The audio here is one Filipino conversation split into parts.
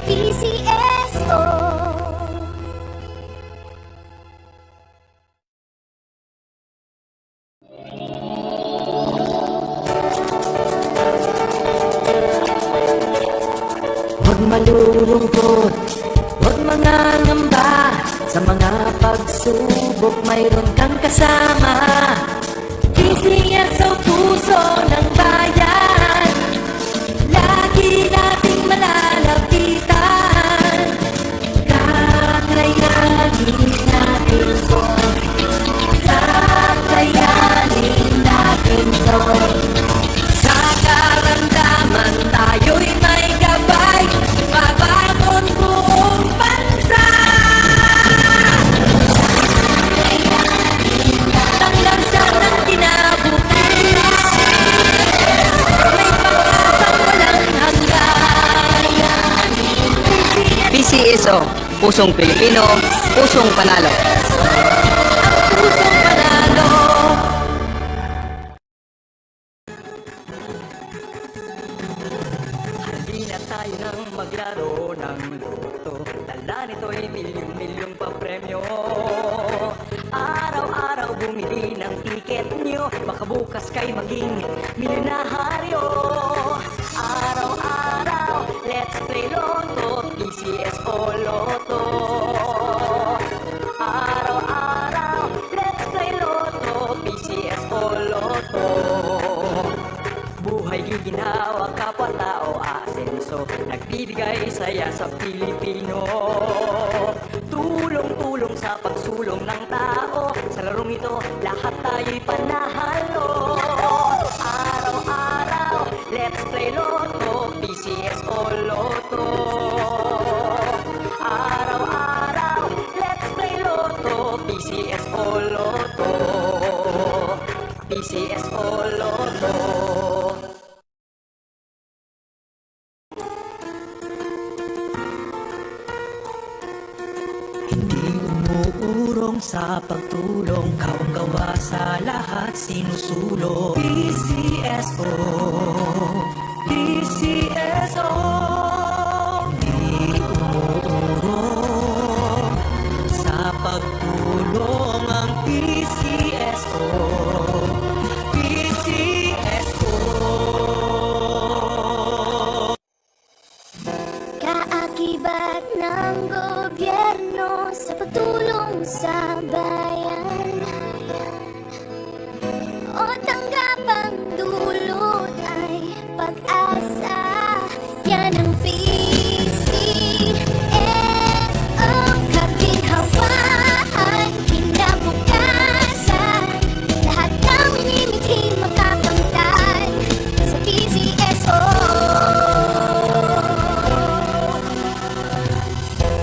PCSO. Huwag malulungkot, huwag mangangamba. Sa mga pagsubok mayroon kang kasama. PCSO, puso ng bayan, lagi nating malalapitan. Kakayanin natin to, kakayanin natin to. Sa karamdaman tayo'y may gabay, babangon buong bansa. Tanglansan ng kinabukasan, may pag-asang walang hanggan. PCSO, pusong Pilipino, pusong panalo. Ang pusong panalo. Halina tayo nang maglaro ng loto. Dala nito'y milyong-milyong pa-premyo. Araw-araw bumili ng tiket nyo, baka bukas kayo maging milyonaryo. Araw-araw, let's play Lotto, PCSO Lotto. Araw-araw, let's play Lotto, PCSO Lotto. Buhay giginawa, kapwa-tao asenso, nagbibigay saya sa Pilipino. Tulong-tulong sa pagsulong ng tao, sa larong ito lahat tayo'y panahalo. Araw-araw, let's play Lotto, PCSO Lotto. Araw-araw, let's play Lotto, PCSO Lotto. PCSO Lotto. Hindi umuurong sa pagtulong, kawang-gawa sa lahat sinusulong. PCSO, PCSO. Hindi umuurong sa pagtulong ang PCSO, PCSO. Kaakibat ng gobyerno sa pagtulong sa bayan, o tanggapang dulot ay pag-asa. Yan ang PCSO, kaginhawaan, kinabukasan. Lahat ng minimiting makakamtan sa PCSO.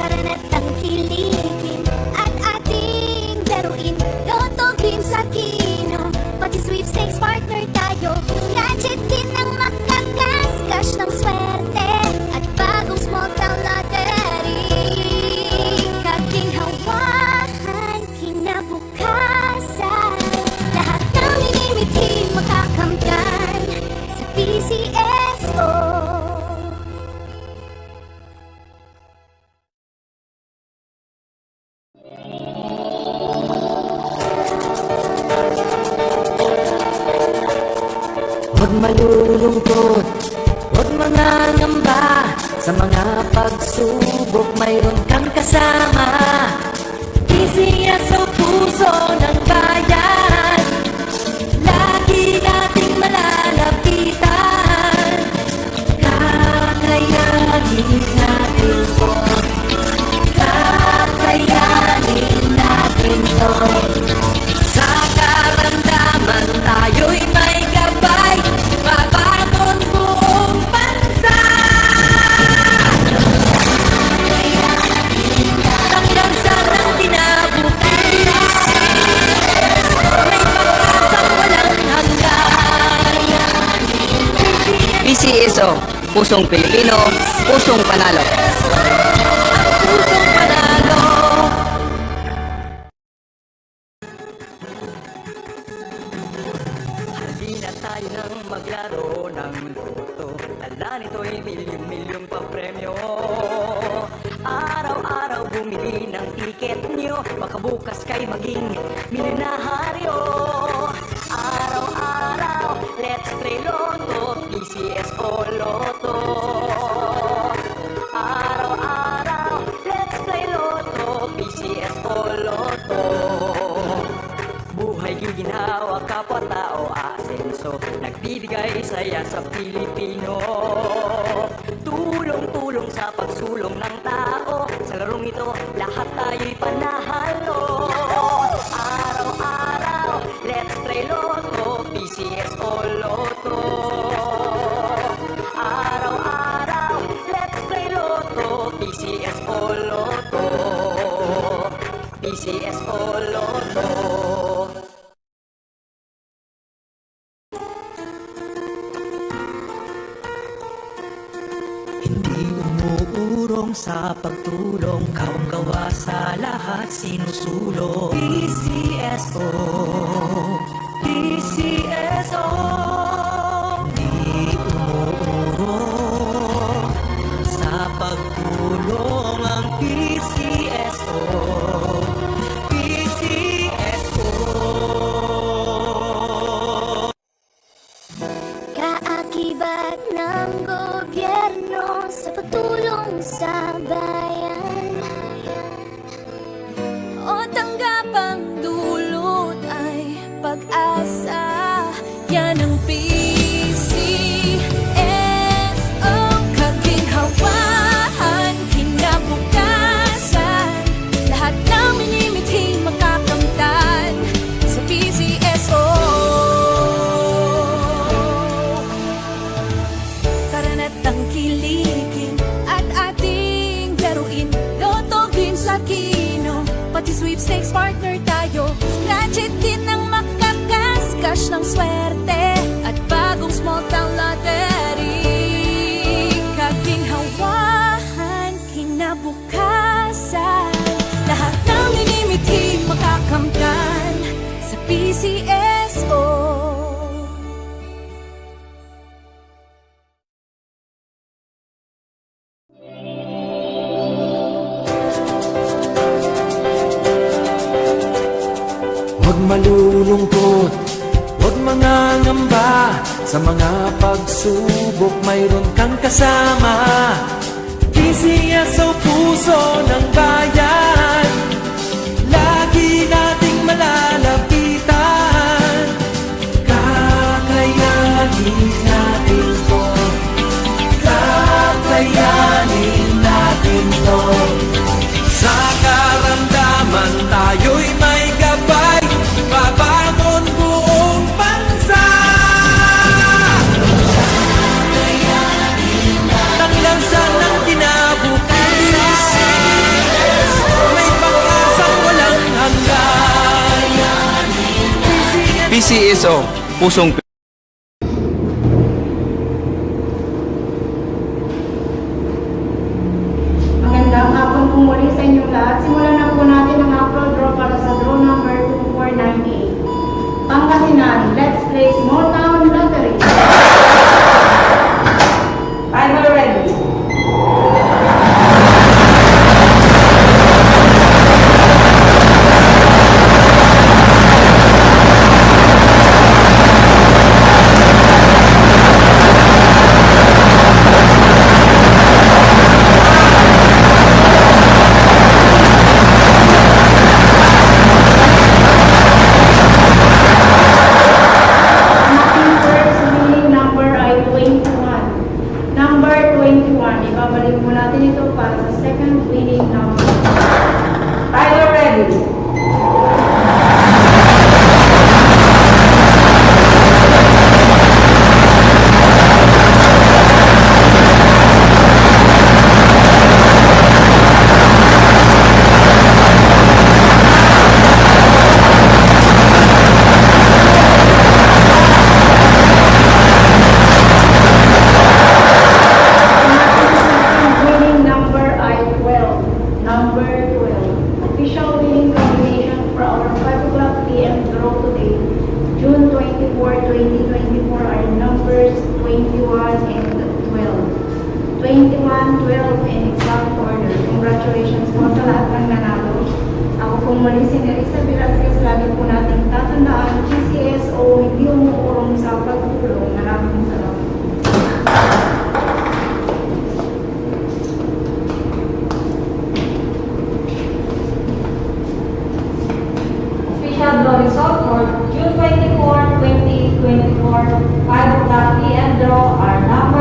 Tara na't tangkilikin at ating laruin Lotto, Games at Kino, pati sweepstakes partner tayo. Gadget din ang makakascash ng swerte at bagong small town lottery. Kaginhawahan, kinabukasan. Lahat ng minimiting makakamtan sa PCSO. Huwag malulungkot, huwag mangangamba. Sa mga pagsubok mayroon kang kasama. PCSO, puso ng bayan, lagi nating malalapitan. Kakayanin natin to, kakayanin natin to. Sa karamdaman tayo'y may gabay, babangon buong bansa. Tanglansan ng kinabukasan, may pag-asang walang hanggan. PCSO, pusong Pilipino, pusong panalo. Ang pusong panalo. Halina tayo nang maglaro ng loto. Dala nito'y milyong-milyong pa-premyo. bili ng tiket nyo, baka bukas kay maging milyonaryo. Araw-araw, let's play Lotto, PCS o Lotto. Araw-araw, let's play Lotto, PCS o Lotto. Buhay giginhawa, kapwa-tao asenso, nagbibigay saya sa Pilipino. Tulong-tulong sa pagsulong ng tao, sa larong ito, lahat tayo'y panahalo. Araw-araw, let's play Lotto, PCS o Lotto. Araw-araw, let's play Lotto, PCS o Lotto. PCS o Lotto. Hindi umuurong sa pagtulong, kawang-gawa sa lahat sinusulong. PCSO, PCSO. Hindi umuurong sa pagtulong ang PCSO, PCSO. Kaakibat ng gobyerno sa pagtulong sa bayan, o tanggapang dulot ay pag-asa. Yan ang PCSO, kaginhawahan, kinabukasan, lahat ng minimithi makakamtan sa PCSO. Karanat tangkilikin at ating laruin, Lotto Games Aquino, pati sweepstakes partner tayo. Scratch it din ang makakascash ng swerte at bagong small town lottery. Kaginhawahan, kinabukasan, lahat ng minimithi makakamtan sa PCSO. Huwag malulungkot, huwag mangangamba, sa mga pagsubok mayroon kang kasama. PCSO, puso ng bayan, lagi nating malalapitan. Kakayanin natin to, kakayanin natin to. Sa karamdaman tayo'y may gabay, babangon buong bansa. Tanglansan ng kinabukasan, may pag-asang walang hanggan. PCSO, pusong Magandang hapon po muli sa inyong lahat. Simulan na po natin ang upload draw para sa draw number 2498. Pangasinan, let's play Small Town Lottery. Timer ready. Ating first winning number ay 21. Number 21. Ibabalik po natin ito para sa second winning number. Timer ready. Winning number ay 12. Number 12. Official winning combination for our 5 o'clock p.m. draw today, June 24, 2024 are numbers 21 and 12. 21, 12 and exact order. Congratulations po sa lahat ng umalis si Nerissa Velasquez, lagi po natin tatandaan, PCSO, hindi umuurong sa pagtulong. Maraming salamat. Official draw result for June 24, 2024, 5 o'clock p.m. draw are number